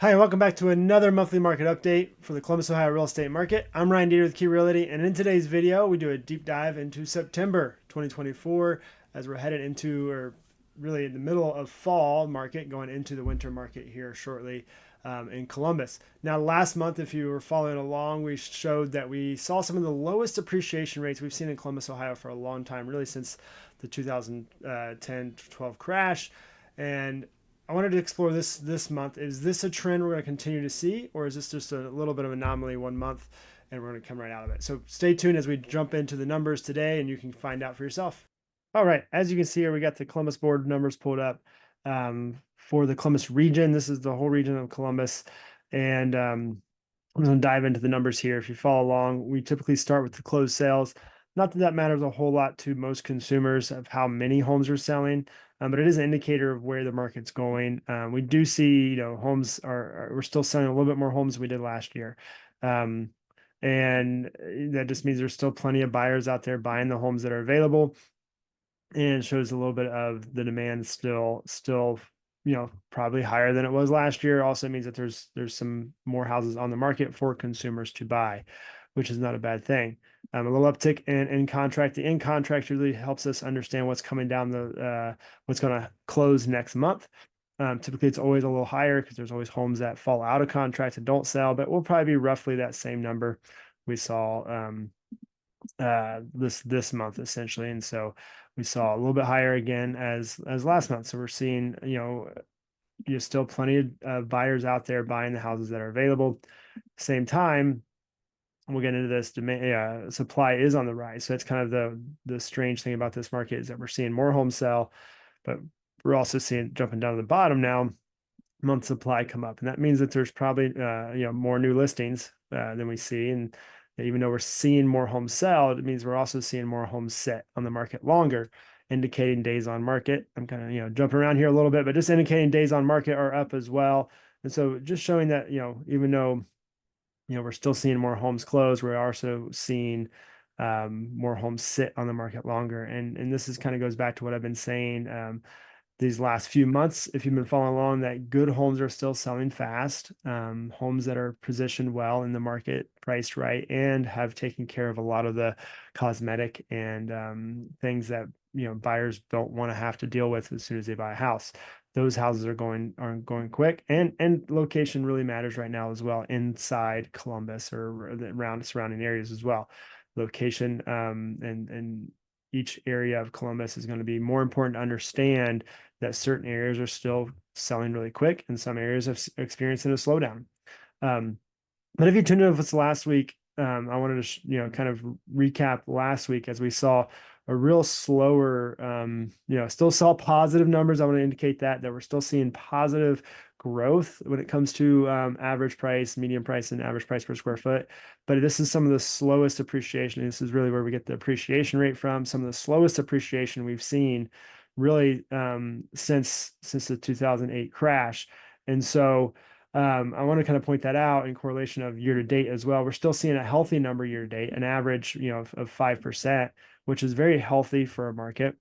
Hi, and welcome back to another monthly market update for the Columbus, Ohio real estate market. I'm Ryan Deeter with Key Realty, and in today's video, we do a deep dive into September 2024 as we're headed into, or really in the middle of fall market, going into the winter market here shortly in Columbus. Now, last month, if you were following along, we showed that we saw some of the lowest appreciation rates we've seen in Columbus, Ohio for a long time, really since the 2010-12 crash. And I wanted to explore this month. Is this a trend we're going to continue to see, or is this just a little bit of an anomaly one month and we're going to come right out of it? So stay tuned as we jump into the numbers today, and you can find out for yourself. All right, as you can see here, we got the Columbus board numbers pulled up for the Columbus region. This is the whole region of Columbus, and I'm going to dive into the numbers here. If you follow along, we typically start with the closed sales. Not that that matters a whole lot to most consumers of how many homes are selling, but it is an indicator of where the market's going. We do see, homes we're still selling a little bit more homes than we did last year. And that just means there's still plenty of buyers out there buying the homes that are available, and shows a little bit of the demand still probably higher than it was last year. Also means that there's some more houses on the market for consumers to buy, which is not a bad thing. A little uptick in contract. The in contract really helps us understand what's coming down what's going to close next month. Typically, it's always a little higher because there's always homes that fall out of contract and don't sell, but we'll probably be roughly that same number we saw this month essentially. And so we saw a little bit higher again as last month. So we're seeing, still plenty of buyers out there buying the houses that are available. Same time, we'll get into this, demand supply is on the rise. So that's kind of the strange thing about this market, is that we're seeing more homes sell, but we're also seeing, jumping down to the bottom now, month supply come up. And that means that there's probably more new listings than we see. And even though we're seeing more homes sell, it means we're also seeing more homes sit on the market longer, indicating days on market. I'm kind of, jumping around here a little bit, but just indicating days on market are up as well. And so just showing that, even though, we're still seeing more homes close, we're also seeing more homes sit on the market longer. And this is kind of goes back to what I've been saying these last few months, if you've been following along, that good homes are still selling fast. Homes that are positioned well in the market, priced right, and have taken care of a lot of the cosmetic and things that buyers don't want to have to deal with as soon as they buy a house. Those houses are going quick, and location really matters right now as well, inside Columbus or around surrounding areas as well. Location and each area of Columbus is going to be more important to understand, that certain areas are still selling really quick and some areas are experiencing a slowdown. But if you tuned in with us last week, I wanted to kind of recap last week, as we saw a real slower, still saw positive numbers. I want to indicate that we're still seeing positive growth when it comes to average price, median price, and average price per square foot. But this is some of the slowest appreciation. This is really where we get the appreciation rate from. Some of the slowest appreciation we've seen really since the 2008 crash. And so I want to kind of point that out in correlation of year to date as well. We're still seeing a healthy number year to date, an average, of 5%, which is very healthy for a market.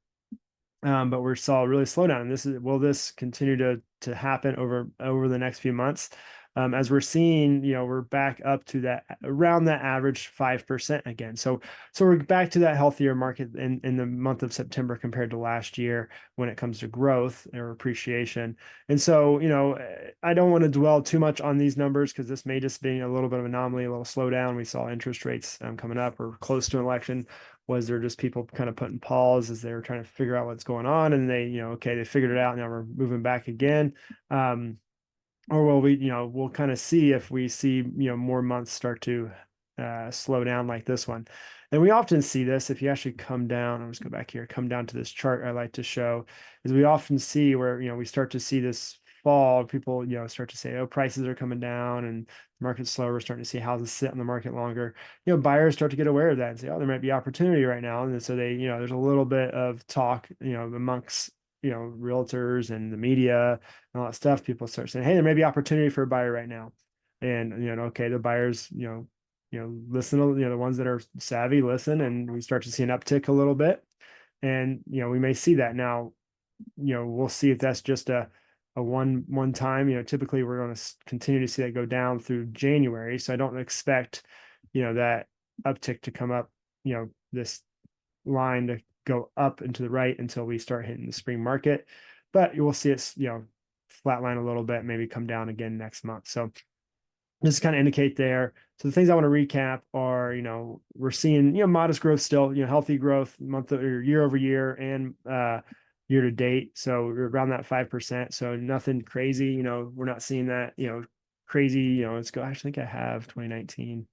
But we saw a really slowdown. And will this continue to happen over the next few months? As we're seeing, we're back up to that, around that average 5% again. So we're back to that healthier market in the month of September compared to last year when it comes to growth or appreciation. And so, I don't want to dwell too much on these numbers, because this may just be a little bit of an anomaly, a little slowdown. We saw interest rates coming up, or close to an election. Was there just people kind of putting pause as they were trying to figure out what's going on, and they, they figured it out, now we're moving back again? Or will we'll kind of see if we see, more months start to slow down like this one. And we often see this, if you actually come down, I'll just go back here, come down to this chart I like to show, is we often see where, we start to see this fall, people, start to say, oh, prices are coming down and the market's slower. We're starting to see houses sit on the market longer. Buyers start to get aware of that and say, oh, there might be opportunity right now. And so they, there's a little bit of talk, amongst, realtors and the media and all that stuff. People start saying, hey, there may be opportunity for a buyer right now. And, okay, the buyers, listen to, the ones that are savvy listen, and we start to see an uptick a little bit. And, we may see that now. We'll see if that's just a a one time. Typically we're going to continue to see that go down through January. So I don't expect, that uptick to come up, this line to go up and to the right until we start hitting the spring market. But you will see it, flatline a little bit, maybe come down again next month. So just kind of indicate there. So the things I want to recap are, we're seeing, modest growth still, healthy growth month or year over year and year to date. So we're around that 5%. So nothing crazy, we're not seeing that, crazy, let's go. Actually, I think I have 2019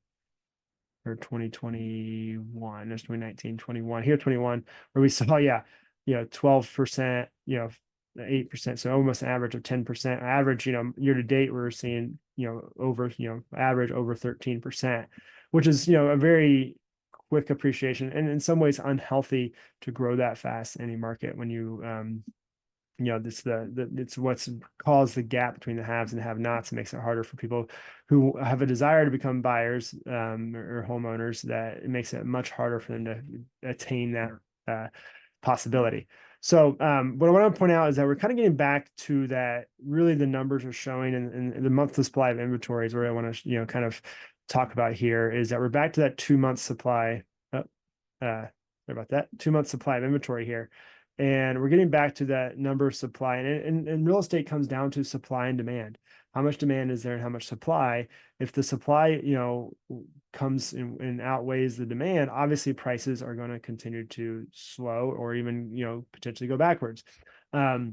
or 2021. There's 2019, 21 here, 21, where we saw, 12%, 8%. So almost an average of 10%. Average, year to date, we're seeing, over, average over 13%, which is, a very quick appreciation and in some ways unhealthy to grow that fast in any market when you, this it's what's caused the gap between the haves and have-nots. It makes it harder for people who have a desire to become buyers or homeowners. That it makes it much harder for them to attain that possibility. So what I want to point out is that we're kind of getting back to that. Really, the numbers are showing, and the monthly supply of inventory is where I want to kind of talk about here. Is that we're back to that 2 month supply. Sorry about that. 2 month supply of inventory here. And we're getting back to that number of supply. And real estate comes down to supply and demand. How much demand is there and how much supply? If the supply, comes in and outweighs the demand, obviously prices are going to continue to slow or even, potentially go backwards. But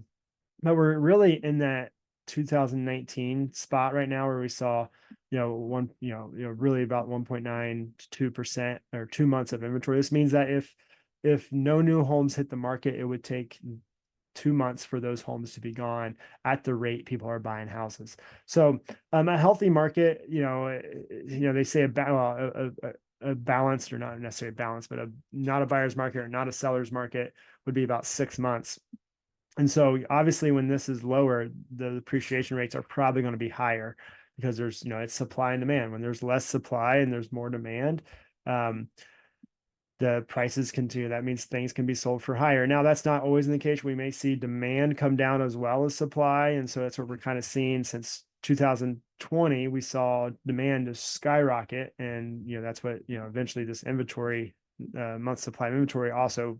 we're really in that 2019 spot right now where we saw, really about 1.9 to 2% or 2 months of inventory. This means that if no new homes hit the market, it would take 2 months for those homes to be gone at the rate people are buying houses. So a healthy market, they say a balanced, or not necessarily balanced, but not a buyer's market or not a seller's market would be about 6 months. And so obviously when this is lower, the appreciation rates are probably going to be higher because there's, it's supply and demand. When there's less supply and there's more demand, the prices continue. That means things can be sold for higher. Now, that's not always in the case. We may see demand come down as well as supply. And so that's what we're kind of seeing since 2020. We saw demand just skyrocket. And, that's what, eventually this inventory, month supply of inventory also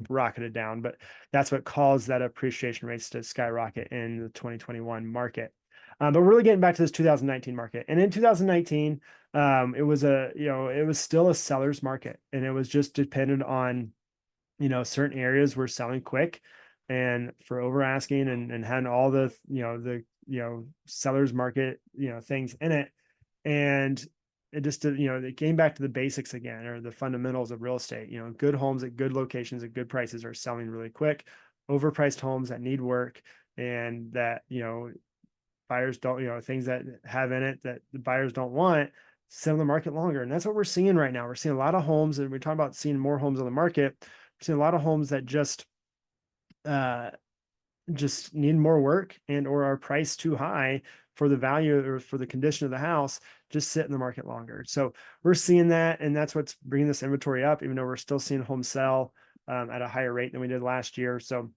rocketed down. But that's what caused that appreciation rates to skyrocket in the 2021 market. But we're really getting back to this 2019 market. And in 2019, it was still a seller's market, and it was just dependent on, certain areas were selling quick and for over asking and had all the, seller's market, things in it. And it just, it came back to the basics again, or the fundamentals of real estate. Good homes at good locations at good prices are selling really quick. Overpriced homes that need work and that, buyers don't, things that have in it that the buyers don't want, sit on the market longer. And that's what we're seeing right now. We're seeing a lot of homes, and we're talking about seeing more homes on the market. We're seeing a lot of homes that just need more work and or are priced too high for the value or for the condition of the house, just sit in the market longer. So we're seeing that, and that's what's bringing this inventory up, even though we're still seeing homes sell at a higher rate than we did last year. So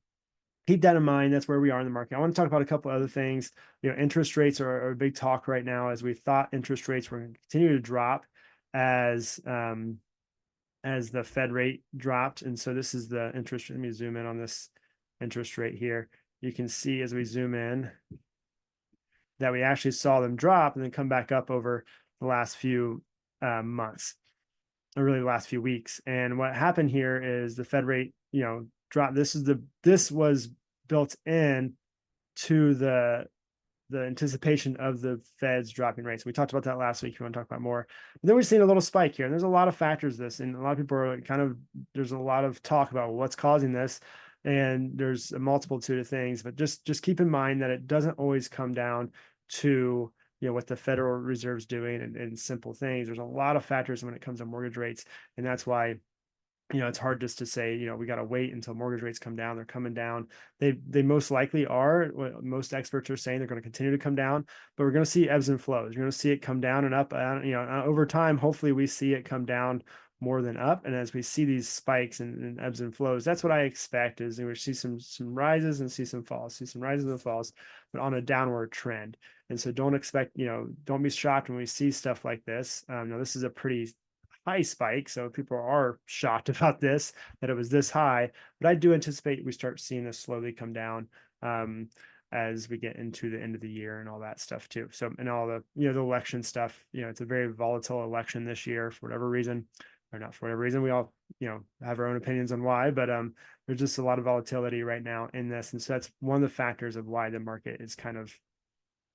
keep that in mind. That's where we are in the market. I want to talk about a couple of other things. Interest rates are a big talk right now, as we thought interest rates were going to continue to drop as the Fed rate dropped. And so this is the interest. Let me zoom in on this interest rate here. You can see as we zoom in that we actually saw them drop and then come back up over the last few months, or really the last few weeks. And what happened here is the Fed rate, drop. This was built in to the anticipation of the Fed's dropping rates. We talked about that last week. If you want to talk about more, but then we've seen a little spike here, and there's a lot of factors to this, and a lot of people are there's a lot of talk about what's causing this, and there's a multitude of things. But just keep in mind that it doesn't always come down to what the Federal Reserve's doing and simple things. There's a lot of factors when it comes to mortgage rates, and that's why it's hard just to say, we got to wait until mortgage rates come down. They're coming down. They most likely are. What most experts are saying, they're going to continue to come down, but we're going to see ebbs and flows. You're going to see it come down and up. Over time, hopefully we see it come down more than up. And as we see these spikes and ebbs and flows, that's what I expect is we see some rises and see some falls, see some rises and falls, but on a downward trend. And so don't expect, don't be shocked when we see stuff like this. Now this is a pretty high spike, so people are shocked about this, that it was this high, but I do anticipate we start seeing this slowly come down. As we get into the end of the year and all that stuff too. So, and all the, the election stuff, it's a very volatile election this year for whatever reason, or not for whatever reason. We all, have our own opinions on why, but there's just a lot of volatility right now in this. And so that's one of the factors of why the market is kind of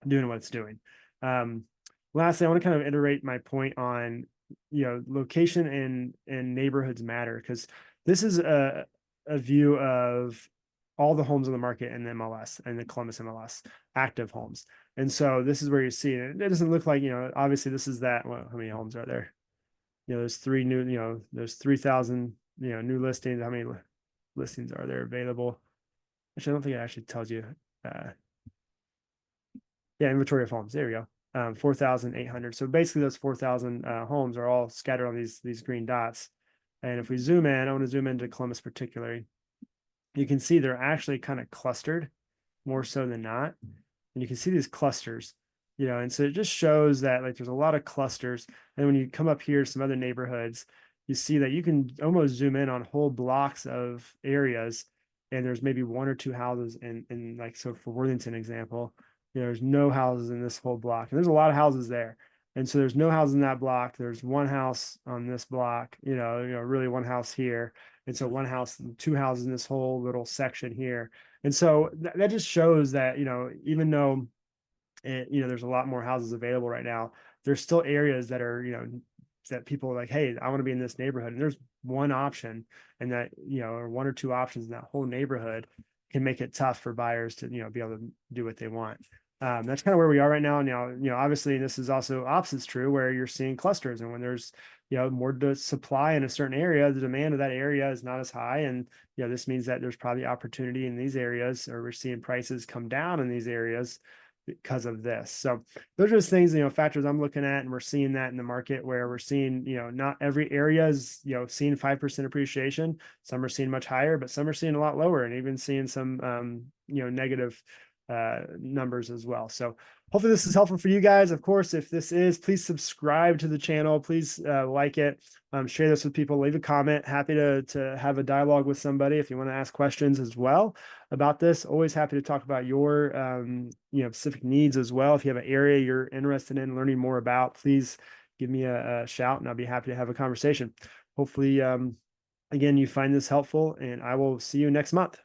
doing what it's doing. Lastly, I want to kind of iterate my point on, location and neighborhoods matter, because this is a view of all the homes on the market in the MLS and the Columbus MLS active homes. And so this is where you see it. It doesn't look like, obviously this is that, well, how many homes are there? There's three new, there's 3,000, new listings. How many listings are there available? Actually, I don't think it actually tells you. Yeah, inventory of homes. There we go. 4,800. So basically those 4,000 homes are all scattered on these green dots. And if we zoom in, I want to zoom into Columbus particularly. You can see they're actually kind of clustered more so than not. And you can see these clusters, and so it just shows that like there's a lot of clusters. And when you come up here to some other neighborhoods, you see that you can almost zoom in on whole blocks of areas. And there's maybe one or two houses in like, so for Worthington example, there's no houses in this whole block. And there's a lot of houses there. And so there's no house in that block. There's one house on this block, really one house here. And so one house, two houses in this whole little section here. And so that just shows that, even though, there's a lot more houses available right now, there's still areas that are, that people are like, hey, I want to be in this neighborhood. And there's one option, and that, or one or two options in that whole neighborhood can make it tough for buyers to, be able to do what they want. That's kind of where we are right now. Now, obviously this is also opposites true, where you're seeing clusters, and when there's, more supply in a certain area, the demand of that area is not as high. And, this means that there's probably opportunity in these areas, or we're seeing prices come down in these areas because of this. So those are just things, factors I'm looking at, and we're seeing that in the market, where we're seeing, not every area is, seeing 5% appreciation. Some are seeing much higher, but some are seeing a lot lower, and even seeing some, negative numbers as well. So hopefully this is helpful for you guys. Of course, if this is, please subscribe to the channel. Please like it, share this with people, leave a comment. Happy to have a dialogue with somebody. If you want to ask questions as well about this, always happy to talk about your, specific needs as well. If you have an area you're interested in learning more about, please give me a shout, and I'll be happy to have a conversation. Hopefully, again, you find this helpful, and I will see you next month.